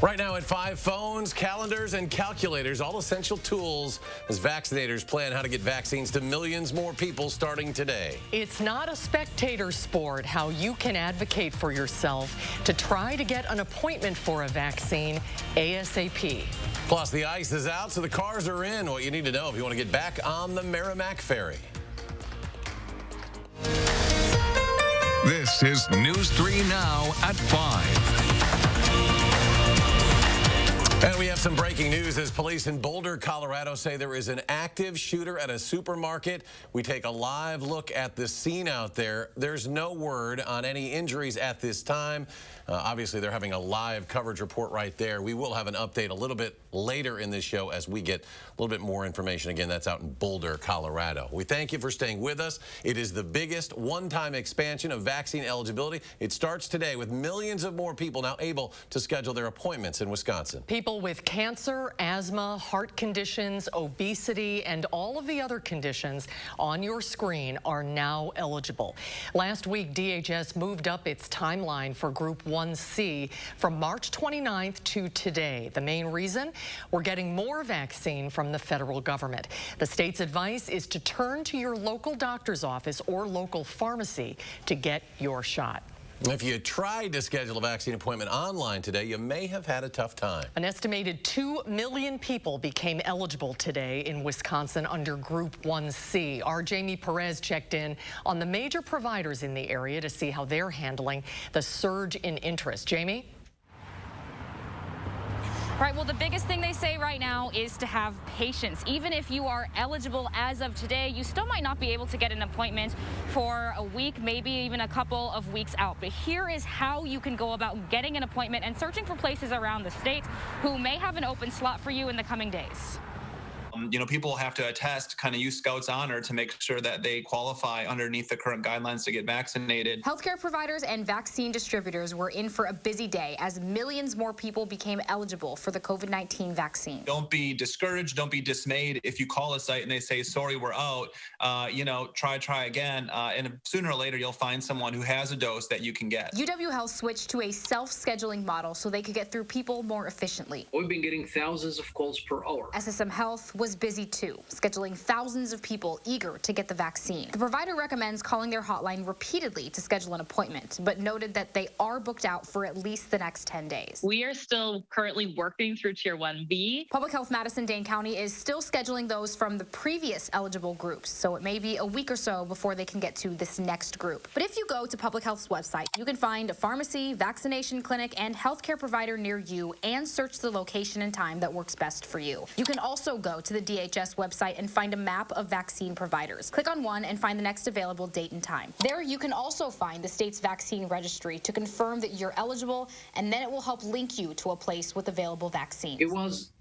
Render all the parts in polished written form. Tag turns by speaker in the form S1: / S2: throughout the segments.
S1: Right now at 5, phones, calendars, and calculators, all essential tools as vaccinators plan how to get vaccines to millions more people starting today.
S2: It's not a spectator sport how you can advocate for yourself to try to get an appointment for a vaccine ASAP.
S1: Plus, the ice is out, so the cars are in. What you need to know if you want to get back on the Merrimack Ferry.
S3: This is News 3 Now at 5.
S1: And we have some breaking news as police in Boulder, Colorado say there is an active shooter at a supermarket. We take a live look at the scene out there. There's no word on any injuries at this time. Obviously, they're having a live coverage report right there. We will have an update a little bit later in this show as we get a little bit more information. Again, that's out in Boulder, Colorado. We thank you for staying with us. It is the biggest one-time expansion of vaccine eligibility. It starts today with millions of more people now able to schedule their appointments in Wisconsin.
S2: People with cancer, asthma, heart conditions, obesity, and all of the other conditions on your screen are now eligible. Last week, DHS moved up its timeline for Group 1C from March 29th to today. The main reason? We're getting more vaccine from the federal government. The state's advice is to turn to your local doctor's office or local pharmacy to get your shot.
S1: If you tried to schedule a vaccine appointment online today, you may have had a tough time.
S2: An estimated 2 million people became eligible today in Wisconsin under Group 1C. Our Jamie Perez checked in on the major providers in the area to see how they're handling the surge in interest. Jamie?
S4: Right, well, the biggest thing they say right now is to have patience. Even if you are eligible as of today, you still might not be able to get an appointment for a week, maybe even a couple of weeks out. But here is how you can go about getting an appointment and searching for places around the state who may have an open slot for you in the coming days.
S5: People have to attest, kind of use Scout's honor to make sure that they qualify underneath the current guidelines to get vaccinated.
S6: Healthcare providers and vaccine distributors were in for a busy day as millions more people became eligible for the COVID-19 vaccine.
S5: Don't be discouraged. Don't be dismayed. If you call a site and they say, sorry, we're out, try again. And sooner or later, you'll find someone who has a dose that you can get.
S6: UW Health switched to a self-scheduling model so they could get through people more efficiently.
S7: We've been getting thousands of calls per hour.
S6: SSM Health was busy too, scheduling thousands of people eager to get the vaccine. The provider recommends calling their hotline repeatedly to schedule an appointment, but noted that they are booked out for at least the next 10 days.
S8: We are still currently working through Tier 1B.
S6: Public Health Madison Dane County is still scheduling those from the previous eligible groups, so it may be a week or so before they can get to this next group. But if you go to Public Health's website, you can find a pharmacy, vaccination clinic, and healthcare provider near you and search the location and time that works best for you. You can also go to the DHS website and find a map of vaccine providers. Click on one and find the next available date and time. There you can also find the state's vaccine registry to confirm that you're eligible, and then it will help link you to a place with available vaccines.
S7: It was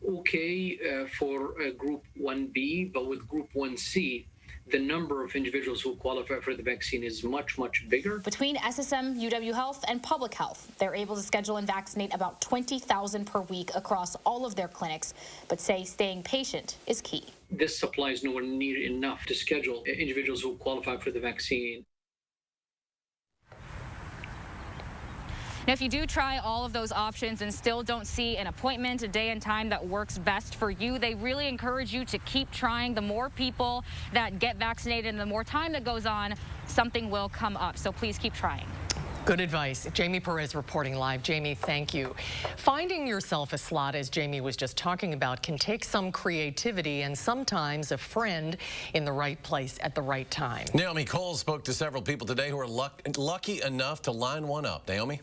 S7: okay for Group 1B, but with Group 1C, the number of individuals who qualify for the vaccine is much, much bigger.
S6: Between SSM, UW Health, and Public Health, they're able to schedule and vaccinate about 20,000 per week across all of their clinics, but say staying patient is key.
S7: This supply is nowhere near enough to schedule individuals who qualify for the vaccine.
S4: Now, if you do try all of those options and still don't see an appointment, a day and time that works best for you, they really encourage you to keep trying. The more people that get vaccinated and the more time that goes on, something will come up. So please keep trying.
S2: Good advice. Jamie Perez reporting live. Jamie, thank you. Finding yourself a slot, as Jamie was just talking about, can take some creativity and sometimes a friend in the right place at the right time.
S1: Naomi Cole spoke to several people today who are lucky enough to line one up. Naomi?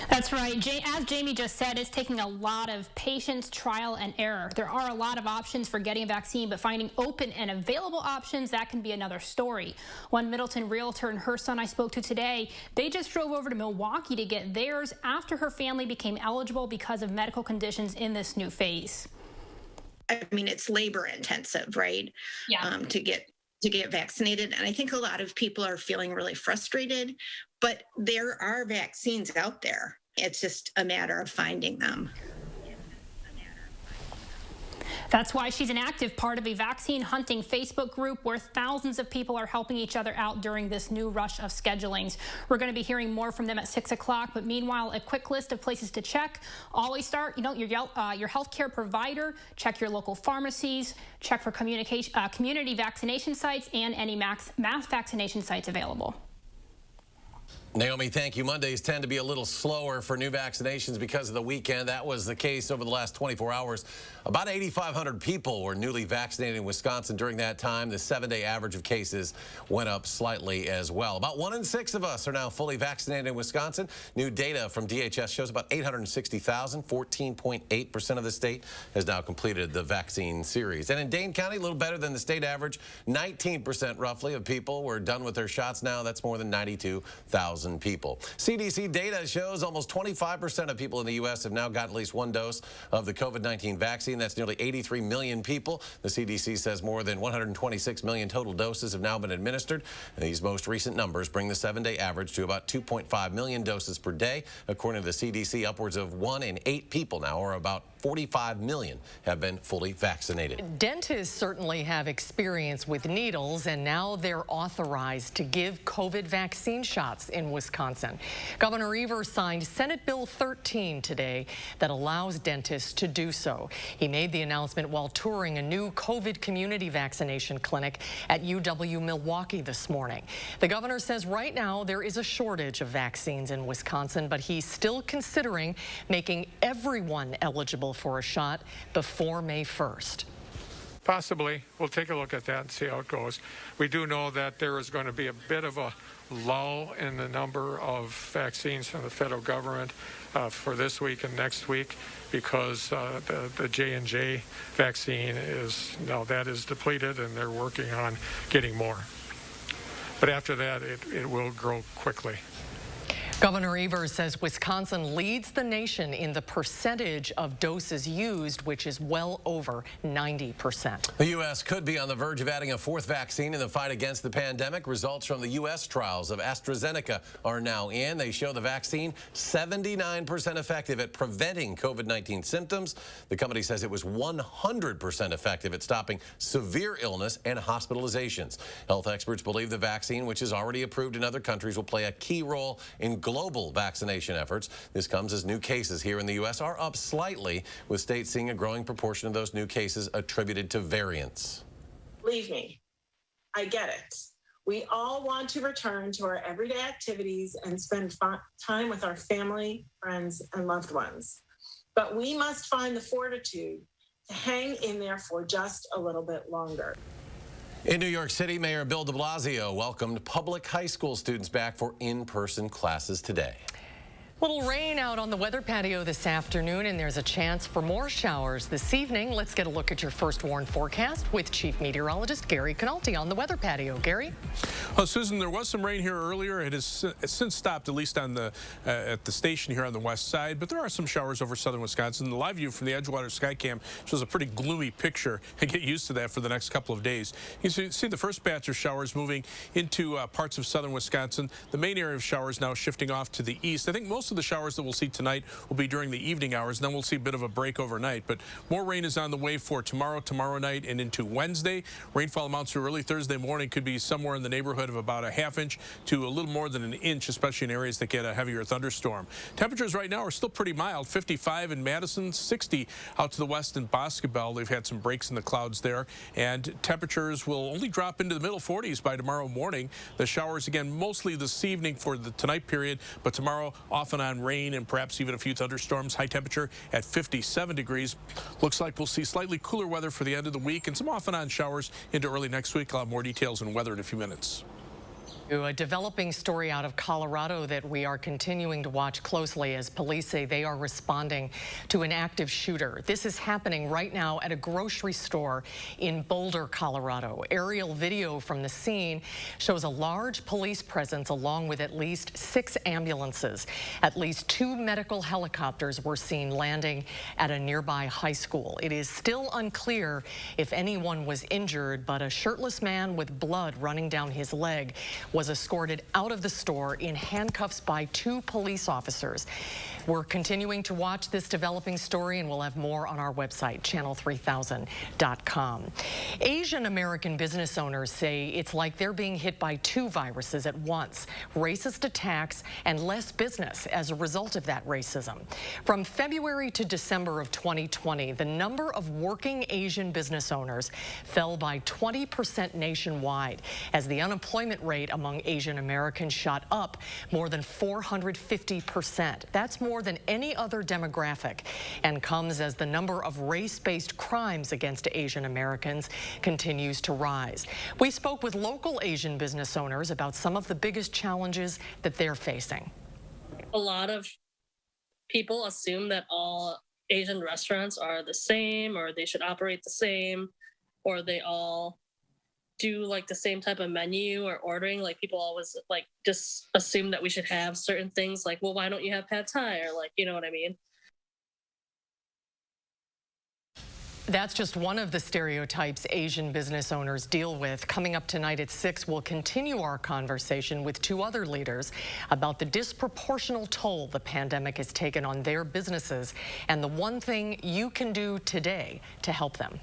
S9: That's right. As Jamie just said, it's taking a lot of patience, trial, and error. There are a lot of options for getting a vaccine, but finding open and available options, that can be another story. One Middleton realtor and her son I spoke to today, they just drove over to Milwaukee to get theirs after her family became eligible because of medical conditions in this new phase.
S10: I mean, it's labor intensive, right?
S9: Yeah.
S10: To get vaccinated. And I think a lot of people are feeling really frustrated, but there are vaccines out there. It's just a matter of finding them.
S9: That's why she's an active part of a vaccine hunting Facebook group where thousands of people are helping each other out during this new rush of schedulings. We're going to be hearing more from them at 6 o'clock, but meanwhile, a quick list of places to check. Always start, your healthcare provider, check your local pharmacies, check for community vaccination sites and any mass vaccination sites available.
S1: Naomi, thank you. Mondays tend to be a little slower for new vaccinations because of the weekend. That was the case over the last 24 hours. About 8,500 people were newly vaccinated in Wisconsin during that time. The 7-day average of cases went up slightly as well. About 1 in 6 of us are now fully vaccinated in Wisconsin. New data from DHS shows about 860,000, 14.8% of the state has now completed the vaccine series. And in Dane County, a little better than the state average, 19% roughly of people were done with their shots now. That's more than 92,000 people. CDC data shows almost 25% of people in the U.S. have now got at least one dose of the COVID-19 vaccine. That's nearly 83 million people. The CDC says more than 126 million total doses have now been administered. And these most recent numbers bring the 7-day average to about 2.5 million doses per day. According to the CDC, upwards of 1 in 8 people now, or about 45 million, have been fully vaccinated.
S2: Dentists certainly have experience with needles, and now they're authorized to give COVID vaccine shots in Wisconsin. Governor Evers signed Senate Bill 13 today that allows dentists to do so. He made the announcement while touring a new COVID community vaccination clinic at UW-Milwaukee this morning. The governor says right now there is a shortage of vaccines in Wisconsin, but he's still considering making everyone eligible for a shot before May 1st.
S11: Possibly. We'll take a look at that and see how it goes. We do know that there is going to be a bit of a lull in the number of vaccines from the federal government for this week and next week because the J&J vaccine is depleted and they're working on getting more. But after that, it will grow quickly.
S2: Governor Evers says Wisconsin leads the nation in the percentage of doses used, which is well over 90%.
S1: The U.S. could be on the verge of adding a 4th vaccine in the fight against the pandemic. Results from the U.S. trials of AstraZeneca are now in. They show the vaccine 79% effective at preventing COVID-19 symptoms. The company says it was 100% effective at stopping severe illness and hospitalizations. Health experts believe the vaccine, which is already approved in other countries, will play a key role in global vaccination efforts. This comes as new cases here in the U.S. are up slightly, with states seeing a growing proportion of those new cases attributed to variants.
S12: Believe me, I get it. We all want to return to our everyday activities and spend time with our family, friends, and loved ones. But we must find the fortitude to hang in there for just a little bit longer.
S1: In New York City, Mayor Bill de Blasio welcomed public high school students back for in-person classes today.
S2: Little rain out on the weather patio this afternoon, and there's a chance for more showers this evening. Let's get a look at your first warn forecast with Chief Meteorologist Gary Canalti on the weather patio. Gary?
S13: Well, Susan, there was some rain here earlier. It has since stopped, at least on the at the station here on the west side, but there are some showers over southern Wisconsin. The live view from the Edgewater Skycam shows a pretty gloomy picture, and get used to that for the next couple of days. You see the first batch of showers moving into parts of southern Wisconsin. The main area of showers now shifting off to the east. I think most of the showers that we'll see tonight will be during the evening hours, and then we'll see a bit of a break overnight. But more rain is on the way for tomorrow night, and into Wednesday. Rainfall amounts for early Thursday morning could be somewhere in the neighborhood of about a ½ inch to a little more than an inch, especially in areas that get a heavier thunderstorm. Temperatures right now are still pretty mild. 55 in Madison, 60 out to the west in Boscobel. They've had some breaks in the clouds there, and temperatures will only drop into the middle 40s by tomorrow morning. The showers again mostly this evening for the tonight period, but tomorrow off and on rain and perhaps even a few thunderstorms. High temperature at 57 degrees. Looks like we'll see slightly cooler weather for the end of the week and some off and on showers into early next week. I'll have more details on weather in a few minutes.
S2: A developing story out of Colorado that we are continuing to watch closely as police say they are responding to an active shooter. This is happening right now at a grocery store in Boulder, Colorado. Aerial video from the scene shows a large police presence along with at least 6 ambulances. At least 2 medical helicopters were seen landing at a nearby high school. It is still unclear if anyone was injured, but a shirtless man with blood running down his leg was escorted out of the store in handcuffs by 2 police officers. We're continuing to watch this developing story, and we'll have more on our website, channel3000.com. Asian American business owners say it's like they're being hit by 2 viruses at once: racist attacks and less business as a result of that racism. From February to December of 2020, the number of working Asian business owners fell by 20% nationwide, as the unemployment rate among Asian Americans shot up more than 450%. That's more than any other demographic, and comes as the number of race-based crimes against Asian Americans continues to rise. We spoke with local Asian business owners about some of the biggest challenges that they're facing.
S14: A lot of people assume that all Asian restaurants are the same, or they should operate the same, or they all do like the same type of menu or ordering. Like, people always like just assume that we should have certain things, like, well, why don't you have pad thai, or like, you know what I mean?
S2: That's just one of the stereotypes Asian business owners deal with. Coming up tonight at 6, we'll continue our conversation with 2 other leaders about the disproportionate toll the pandemic has taken on their businesses and the one thing you can do today to help them.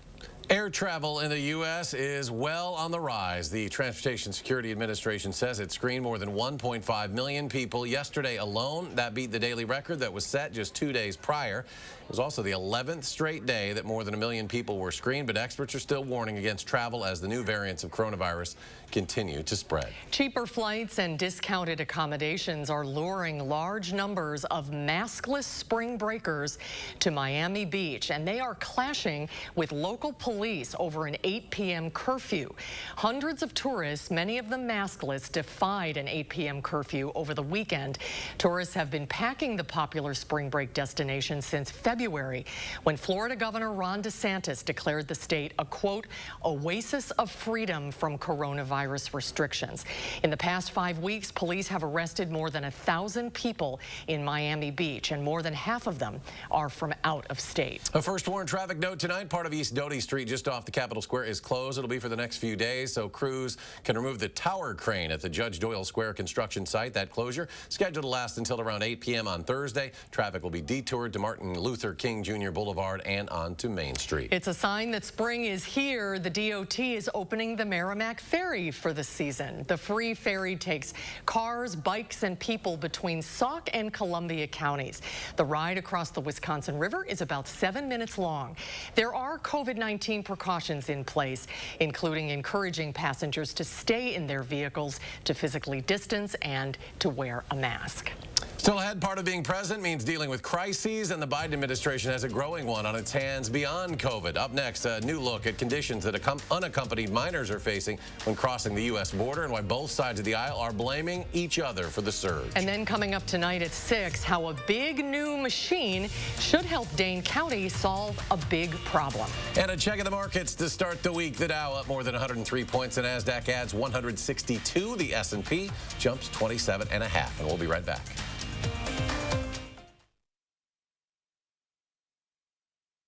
S1: Air travel in the U.S. is well on the rise. The Transportation Security Administration says it screened more than 1.5 million people yesterday alone. That beat the daily record that was set just 2 days prior. It was also the 11th straight day that more than 1 million people were screened, but experts are still warning against travel as the new variants of coronavirus continue to spread.
S2: Cheaper flights and discounted accommodations are luring large numbers of maskless spring breakers to Miami Beach, and they are clashing with local police over an 8 p.m. curfew. Hundreds of tourists, many of them maskless, defied an 8 p.m. curfew over the weekend. Tourists have been packing the popular spring break destination since February, when Florida Governor Ron DeSantis declared the state a, quote, oasis of freedom from coronavirus restrictions. In the past 5 weeks, police have arrested more than 1,000 people in Miami Beach, and more than half of them are from out of state.
S1: A first warn traffic note tonight. Part of East Doty Street just off the Capitol Square is closed. It'll be for the next few days, so crews can remove the tower crane at the Judge Doyle Square construction site. That closure scheduled to last until around 8 p.m. on Thursday. Traffic will be detoured to Martin Luther King Jr. Boulevard and onto Main Street.
S2: It's a sign that spring is here. The DOT is opening the Merrimack Ferry for the season. The free ferry takes cars, bikes, and people between Sauk and Columbia counties. The ride across the Wisconsin River is about 7 minutes long. There are COVID-19 precautions in place, including encouraging passengers to stay in their vehicles, to physically distance, and to wear a mask.
S1: Still ahead, part of being president means dealing with crises, and the Biden administration has a growing one on its hands beyond COVID. Up next, a new look at conditions that unaccompanied minors are facing when crossing the U.S. border, and why both sides of the aisle are blaming each other for the surge.
S2: And then coming up tonight at 6, how a big new machine should help Dane County solve a big problem.
S1: And a check of the markets to start the week. The Dow up more than 103 points. The NASDAQ adds 162. The S&P jumps 27.5. And we'll be right back.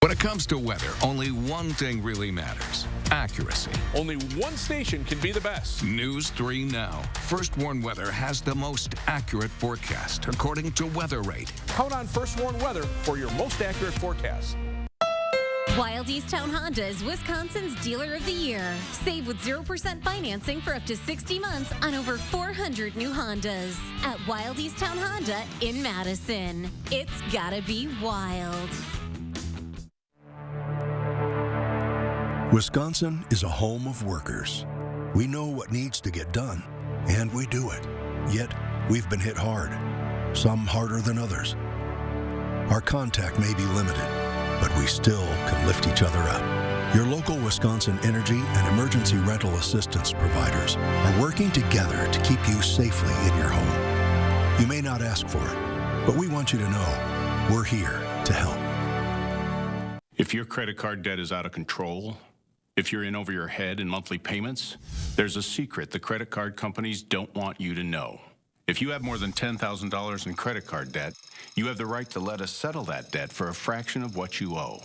S3: When it comes to weather, only one thing really matters: accuracy.
S13: Only one station can be the best.
S3: News 3 Now. First Warn Weather has the most accurate forecast, according to Weather Rate.
S13: Count on First Warn Weather for your most accurate forecast.
S15: Wild Easttown Honda is Wisconsin's Dealer of the Year. Save with 0% financing for up to 60 months on over 400 new Hondas at Wild Easttown Honda in Madison. It's gotta be wild.
S16: Wisconsin is a home of workers. We know what needs to get done, and we do it. Yet, we've been hit hard, some harder than others. Our contact may be limited, but we still can lift each other up. Your local Wisconsin energy and emergency rental assistance providers are working together to keep you safely in your home. You may not ask for it, but we want you to know we're here to help.
S17: If your credit card debt is out of control, if you're in over your head in monthly payments, there's a secret the credit card companies don't want you to know. If you have more than $10,000 in credit card debt, you have the right to let us settle that debt for a fraction of what you owe.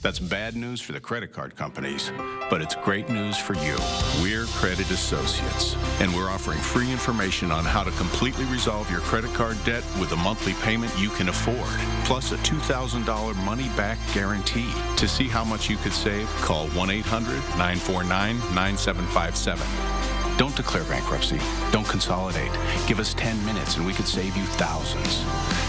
S17: That's bad news for the credit card companies, but it's great news for you. We're Credit Associates, and we're offering free information on how to completely resolve your credit card debt with a monthly payment you can afford, plus a $2,000 money-back guarantee. To see how much you could save, call 1-800-949-9757. Don't declare bankruptcy. Don't consolidate. Give us 10 minutes and we could save you thousands.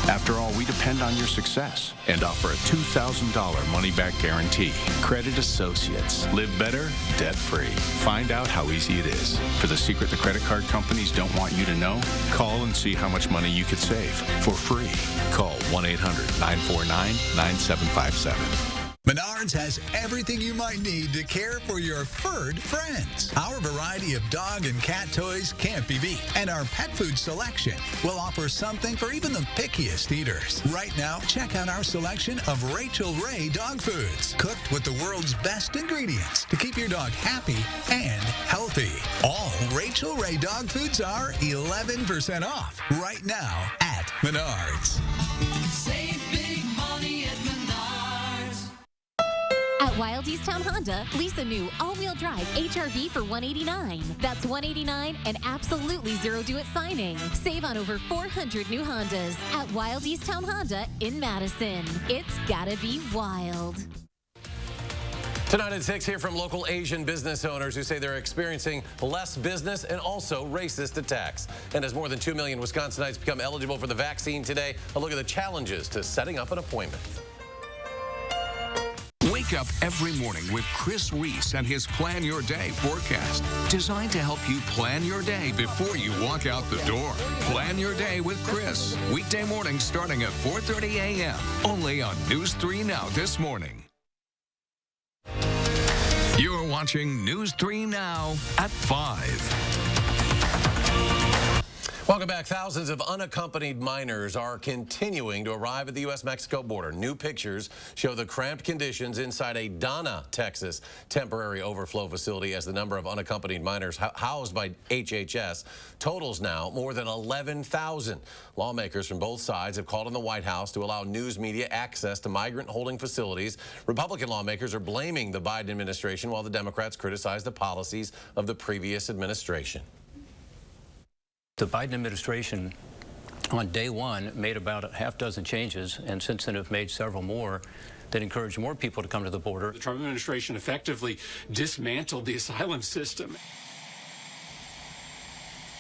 S17: After all, we depend on your success and offer a $2,000 money-back guarantee. Credit Associates. Live better, debt-free. Find out how easy it is. For the secret the credit card companies don't want you to know, call and see how much money you could save for free. Call 1-800-949-9757.
S18: Menards has everything you might need to care for your furred friends. Our variety of dog and cat toys can't be beat, and our pet food selection will offer something for even the pickiest eaters. Right now, check out our selection of Rachel Ray dog foods, cooked with the world's best ingredients to keep your dog happy and healthy. All Rachel Ray dog foods are 11% off right now at Menards.
S19: Save big money at Menards.
S15: At Wild East Town Honda, lease a new all-wheel drive HR-V for $189. That's $189 and absolutely zero due at signing. Save on over 400 new Hondas at Wild East Town Honda in Madison. It's gotta be wild.
S1: Tonight at 6, hear from local Asian business owners who say they're experiencing less business and also racist attacks. And as more than 2 million Wisconsinites become eligible for the vaccine today, a look at the challenges to setting up an appointment.
S3: Wake up every morning with Chris Reese and his Plan Your Day forecast, designed to help you plan your day before you walk out the door. Plan Your Day with Chris, weekday mornings starting at 4:30 a.m. only on News 3 Now this morning. You're watching News 3 Now at 5.
S1: Welcome back. Thousands of unaccompanied minors are continuing to arrive at the U.S.-Mexico border. New pictures show the cramped conditions inside a Donna, Texas, temporary overflow facility as the number of unaccompanied minors housed by HHS totals now more than 11,000. Lawmakers from both sides have called on the White House to allow news media access to migrant holding facilities. Republican lawmakers are blaming the Biden administration while the Democrats criticize the policies of the previous administration.
S20: The Biden administration on day one made about a half dozen changes, and since then have made several more that encourage more people to come to the border.
S21: The Trump administration effectively dismantled the asylum system.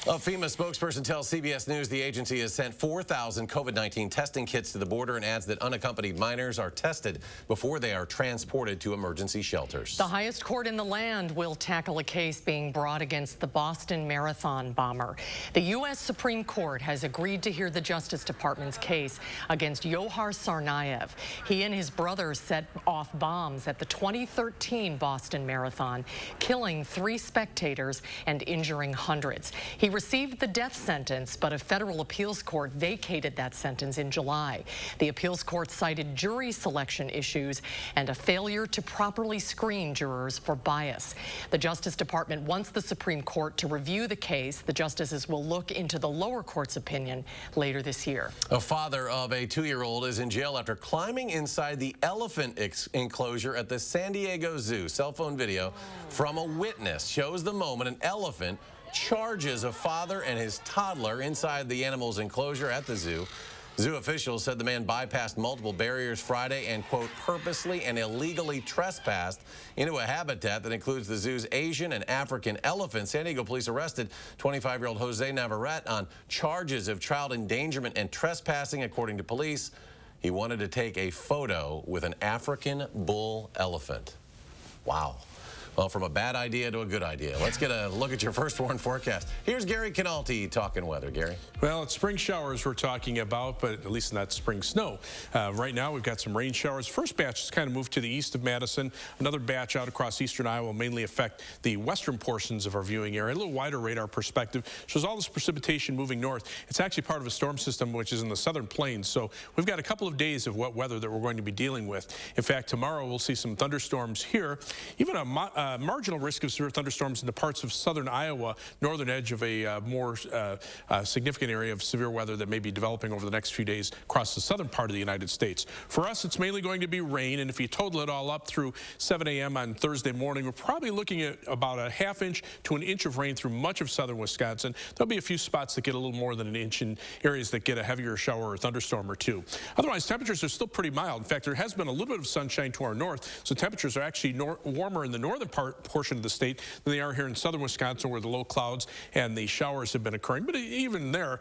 S1: A FEMA spokesperson tells CBS News the agency has sent 4,000 COVID-19 testing kits to the border and adds that unaccompanied minors are tested before they are transported to emergency shelters.
S2: The highest court in the land will tackle a case being brought against the Boston Marathon bomber. The U.S. Supreme Court has agreed to hear the Justice Department's case against Johar Tsarnaev. He and his brother set off bombs at the 2013 Boston Marathon, killing 3 spectators and injuring hundreds. He received the death sentence, but a federal appeals court vacated that sentence in July. The appeals court cited jury selection issues and a failure to properly screen jurors for bias. The Justice Department wants the Supreme Court to review the case. The justices will look into the lower court's opinion later this year.
S1: A father of a 2-year-old is in jail after climbing inside the elephant enclosure at the San Diego Zoo. Cell phone video from a witness shows the moment an elephant charges a father and his toddler inside the animal's enclosure at the zoo. Zoo officials said the man bypassed multiple barriers Friday and, quote, purposely and illegally trespassed into a habitat that includes the zoo's Asian and African elephants. San Diego police arrested 25-year-old Jose Navarrete on charges of child endangerment and trespassing, according to police. He wanted to take a photo with an African bull elephant. Wow. Well, from a bad idea to a good idea. Let's get a look at your first warn forecast. Here's Gary Canalti talking weather. Gary?
S13: Well, it's spring showers we're talking about, but at least not spring snow. Right now, we've got some rain showers. First batch has kind of moved to the east of Madison. Another batch out across eastern Iowa will mainly affect the western portions of our viewing area. A little wider radar perspective shows all this precipitation moving north. It's actually part of a storm system which is in the southern plains, so we've got a couple of days of wet weather that we're going to be dealing with. In fact, tomorrow we'll see some thunderstorms here, even a marginal risk of severe thunderstorms in the parts of southern Iowa, northern edge of a more significant area of severe weather that may be developing over the next few days across the southern part of the United States. For us, it's mainly going to be rain, and if you total it all up through 7 a.m. on Thursday morning, we're probably looking at about a ½ inch to an inch of rain through much of southern Wisconsin. There'll be a few spots that get a little more than an inch in areas that get a heavier shower or thunderstorm or two. Otherwise, temperatures are still pretty mild. In fact, there has been a little bit of sunshine to our north, so temperatures are actually warmer in the northern portion of the state than they are here in southern Wisconsin, where the low clouds and the showers have been occurring. But even there,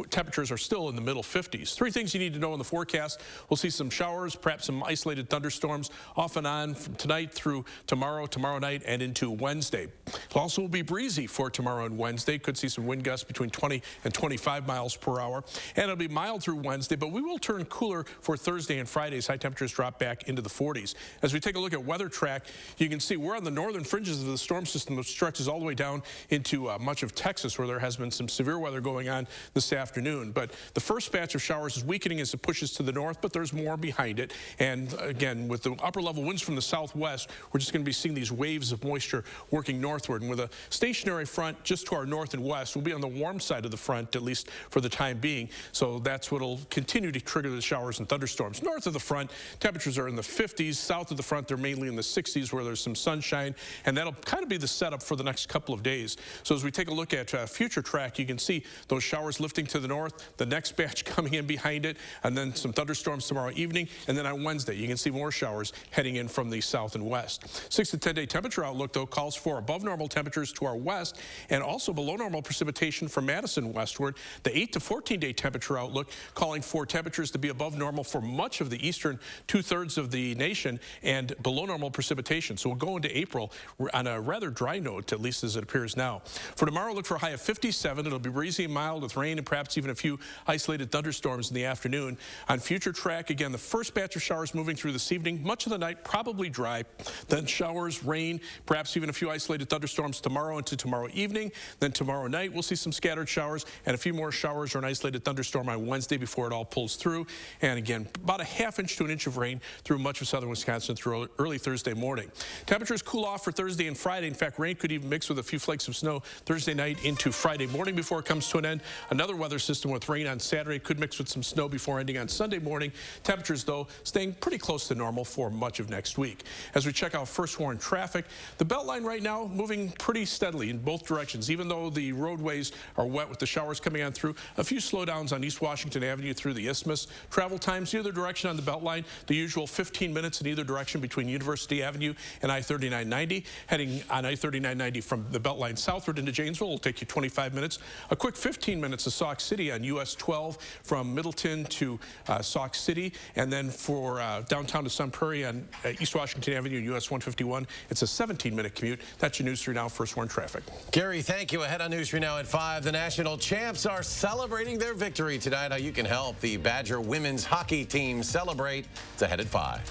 S13: temperatures are still in the middle 50s. Three things you need to know in the forecast. We'll see some showers, perhaps some isolated thunderstorms off and on from tonight through tomorrow night, and into Wednesday. It also will be breezy for tomorrow and Wednesday. Could see some wind gusts between 20 and 25 miles per hour. And it'll be mild through Wednesday, but we will turn cooler for Thursday and Friday as high temperatures drop back into the 40s. As we take a look at Weather Track, you can see we're on the northern fringes of the storm system that stretches all the way down into much of Texas, where there has been some severe weather going on this afternoon. But the first batch of showers is weakening as it pushes to the north, but there's more behind it. And again, with the upper level winds from the southwest, we're just going to be seeing these waves of moisture working northward. And with a stationary front just to our north and west, we'll be on the warm side of the front, at least for the time being. So that's what will continue to trigger the showers and thunderstorms. North of the front, temperatures are in the 50s. South of the front, they're mainly in the 60s, where there's some sunshine. And that'll kind of be the setup for the next couple of days. So as we take a look at future track, you can see those showers lifting to the north, the next batch coming in behind it, and then some thunderstorms tomorrow evening. And then on Wednesday, you can see more showers heading in from the south and west. 6 to 10 day temperature outlook, though, calls for above normal temperatures to our west and also below normal precipitation from Madison westward. The 8 to 14 day temperature outlook calling for temperatures to be above normal for much of the eastern 2/3 of the nation and below normal precipitation. So we'll go into April on a rather dry note, at least as it appears now. For tomorrow, look for a high of 57. It'll be breezy and mild with rain and perhaps even a few isolated thunderstorms in the afternoon. On future track, again, the first batch of showers moving through this evening, much of the night probably dry, then showers, rain, perhaps even a few isolated thunderstorms tomorrow into tomorrow evening. Then tomorrow night, we'll see some scattered showers and a few more showers or an isolated thunderstorm on Wednesday before it all pulls through. And again, about a ½ inch to an inch of rain through much of southern Wisconsin through early Thursday morning. Temperatures cool off for Thursday and Friday. In fact, rain could even mix with a few flakes of snow Thursday night into Friday morning before it comes to an end. Another weather system with rain on Saturday could mix with some snow before ending on Sunday morning. Temperatures, though, staying pretty close to normal for much of next week. As we check out first warn traffic, the Beltline right now moving pretty steadily in both directions. Even though the roadways are wet with the showers coming on through, a few slowdowns on East Washington Avenue through the Isthmus. Travel times either direction on the Beltline, the usual 15 minutes in either direction between University Avenue and I-3990. Heading on I-3990 from the Beltline southward into Janesville will take you 25 minutes. A quick 15 minutes to Sauk City on US 12 from Middleton to Sauk City. And then for downtown to Sun Prairie on East Washington Avenue and US 151, it's a 17-minute commute. That's your News 3 Now First Warn traffic.
S1: Gary, thank you. Ahead on News 3 Now at 5, the national champs are celebrating their victory tonight. How you can help the Badger women's hockey team celebrate. It's ahead at 5.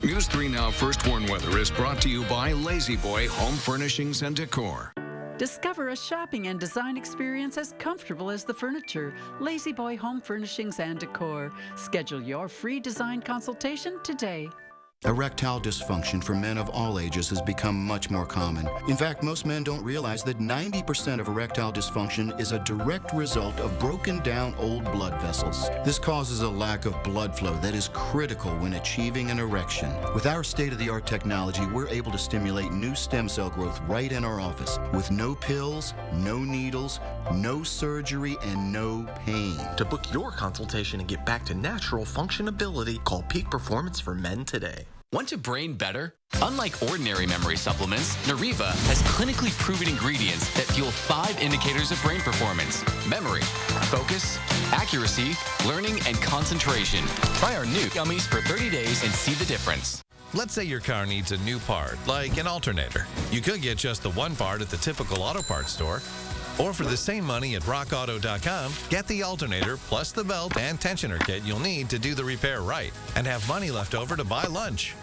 S3: News 3 Now First Warn Weather is brought to you by Lazy Boy Home Furnishings and Decor.
S5: Discover a shopping and design experience as comfortable as the furniture. Lazy Boy Home Furnishings and Decor. Schedule your free design consultation today.
S22: Erectile dysfunction for men of all ages has become much more common. In fact, most men don't realize that 90% of erectile dysfunction is a direct result of broken down old blood vessels. This causes a lack of blood flow that is critical when achieving an erection. With our state-of-the-art technology, we're able to stimulate new stem cell growth right in our office with no pills, no needles, no surgery, and no pain.
S23: To book your consultation and get back to natural functionability, call Peak Performance for Men today.
S24: Want to brain better? Unlike ordinary memory supplements, Nariva has clinically proven ingredients that fuel 5 indicators of brain performance: memory, focus, accuracy, learning, and concentration. Try our new gummies for 30 days and see the difference.
S25: Let's say your car needs a new part, like an alternator. You could get just the one part at the typical auto parts store. Or for the same money at rockauto.com, get the alternator plus the belt and tensioner kit you'll need to do the repair right and have money left over to buy lunch.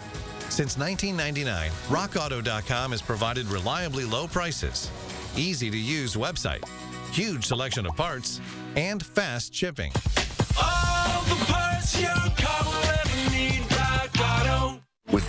S25: Since 1999, rockauto.com has provided reliably low prices, easy-to-use website, huge selection of parts, and fast shipping.
S19: All the parts your car will ever need, Rock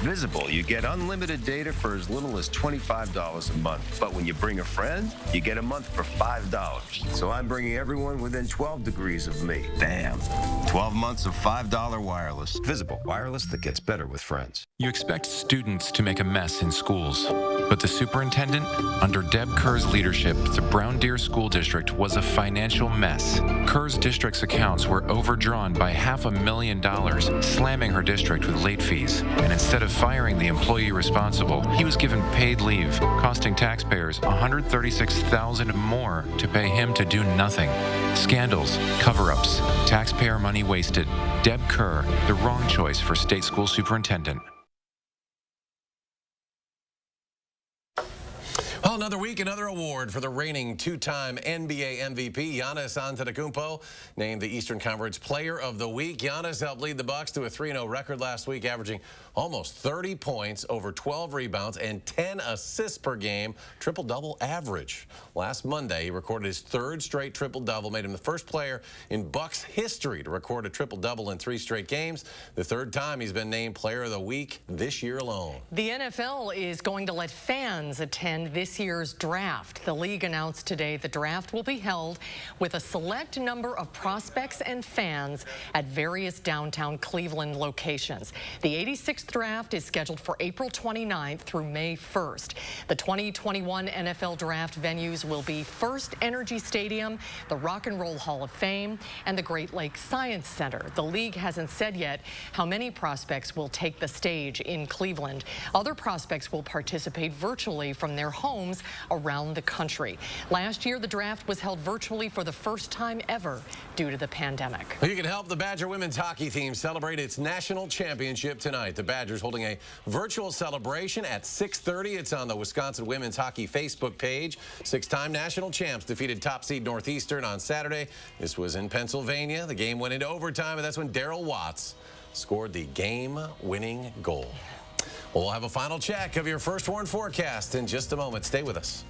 S4: Visible, you get unlimited data for as little as $25 a month. But when you bring a friend, you get a month for $5. So I'm bringing everyone within 12 degrees of me. Damn. 12 months of $5 wireless. Visible, wireless that gets better with friends.
S6: You expect students to make a mess in schools, but the superintendent, under Deb Kerr's leadership, the Brown Deer School District was a financial mess. Kerr's district's accounts were overdrawn by $500,000, slamming her district with late fees. And instead of firing the employee responsible, he was given paid leave, costing taxpayers $136,000 more to pay him to do nothing. Scandals, cover-ups, taxpayer money wasted. Deb Kerr, the wrong choice for state school superintendent.
S1: Well, another week, another award for the reigning two-time NBA MVP, Giannis Antetokounmpo, named the Eastern Conference Player of the Week. Giannis helped lead the Bucks to a 3-0 record last week, averaging almost 30 points, over 12 rebounds, and 10 assists per game, triple-double average. Last Monday, he recorded his third straight triple-double, made him the first player in Bucks history to record a triple-double in 3 straight games, the third time he's been named Player of the Week this year alone.
S2: The NFL is going to let fans attend this year's draft. The league announced today the draft will be held with a select number of prospects and fans at various downtown Cleveland locations. The 86th draft is scheduled for April 29th through May 1st. The 2021 NFL draft venues will be First Energy Stadium, the Rock and Roll Hall of Fame, and the Great Lakes Science Center. The league hasn't said yet how many prospects will take the stage in Cleveland. Other prospects will participate virtually from their homes around the country. Last year, the draft was held virtually for the first time ever due to the pandemic.
S1: You can help the Badger women's hockey team celebrate its national championship tonight. The Badgers holding a virtual celebration at 6:30. It's on the Wisconsin Women's Hockey Facebook page. 6-time national champs defeated top seed Northeastern on Saturday. This was in Pennsylvania. The game went into overtime, and that's when Daryl Watts scored the game-winning goal. We'll have a final check of your first warn forecast in just a moment. Stay with us.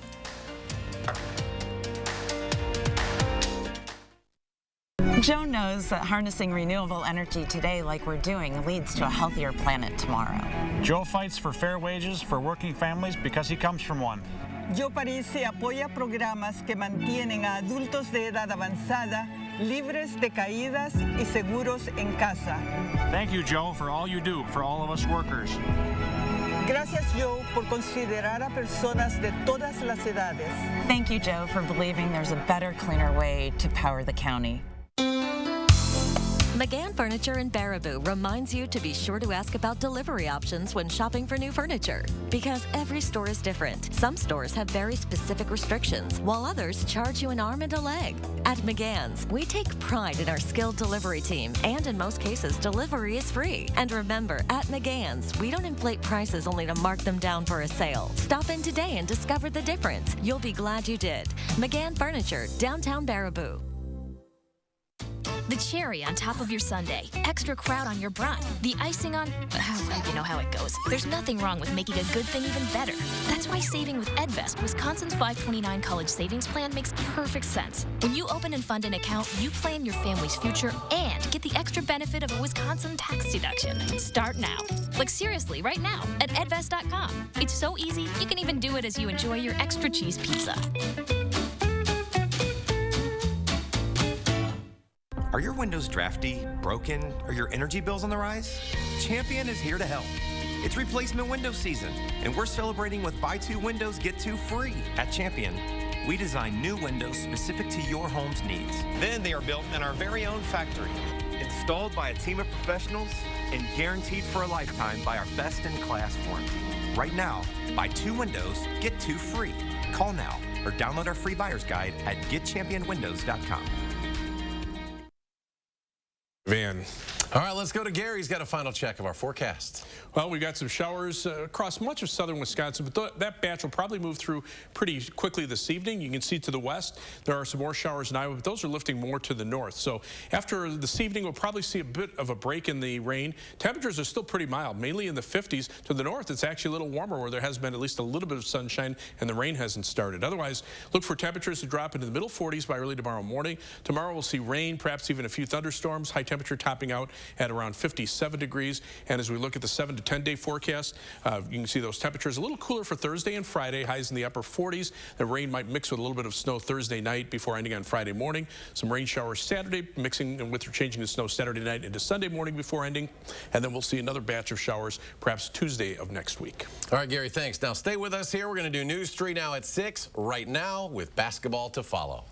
S7: Joe knows that harnessing renewable energy today like we're doing leads to a healthier planet tomorrow.
S8: Joe fights for fair wages for working families because he comes from one.
S10: Joe Parisi apoya programas que mantienen a adultos de edad avanzada libres de caídas y seguros en casa.
S8: Thank you, Joe, for all you do for all of us workers.
S10: Gracias, Joe, por considerar a personas de todas las edades.
S7: Thank you, Joe, for believing there's a better, cleaner way to power the county.
S26: McGann Furniture in Baraboo reminds you to be sure to ask about delivery options when shopping for new furniture. Because every store is different. Some stores have very specific restrictions, while others charge you an arm and a leg. At McGann's, we take pride in our skilled delivery team, and in most cases, delivery is free. And remember, at McGann's, we don't inflate prices only to mark them down for a sale. Stop in today and discover the difference. You'll be glad you did. McGann Furniture, downtown Baraboo.
S27: The cherry on top of your sundae, extra kraut on your brunch, the icing on, you know how it goes. There's nothing wrong with making a good thing even better. That's why saving with EdVest, Wisconsin's 529 college savings plan, makes perfect sense. When you open and fund an account, you plan your family's future and get the extra benefit of a Wisconsin tax deduction. Start now. Like seriously, right now at edvest.com. It's so easy, you can even do it as you enjoy your extra cheese pizza.
S28: Are your windows drafty, broken, or your energy bills on the rise? Champion is here to help. It's replacement window season, and we're celebrating with buy 2 windows, get 2 free. At Champion, we design new windows specific to your home's needs. Then they are built in our very own factory, installed by a team of professionals, and guaranteed for a lifetime by our best-in-class warranty. Right now, buy 2 windows, get 2 free. Call now or download our free buyer's guide at getchampionwindows.com.
S13: Van.
S1: All right, let's go to Gary. He's got a final check of our forecast.
S13: Well, we got some showers across much of southern Wisconsin, but that batch will probably move through pretty quickly this evening. You can see to the west, there are some more showers in Iowa, but those are lifting more to the north. So after this evening, we'll probably see a bit of a break in the rain. Temperatures are still pretty mild, mainly in the 50s. To the north, it's actually a little warmer where there has been at least a little bit of sunshine and the rain hasn't started. Otherwise, look for temperatures to drop into the middle 40s by early tomorrow morning. Tomorrow, we'll see rain, perhaps even a few thunderstorms. High temperature topping out at around 57 degrees. And as we look at the 7 to 10-day forecast, you can see those temperatures a little cooler for Thursday and Friday, highs in the upper 40s. The rain might mix with a little bit of snow Thursday night before ending on Friday morning. Some rain showers Saturday, mixing with or changing to snow Saturday night into Sunday morning before ending. And then we'll see another batch of showers perhaps Tuesday of next week.
S1: All right, Gary, thanks. Now stay with us here. We're going to do News 3 now at 6 right now with basketball to follow.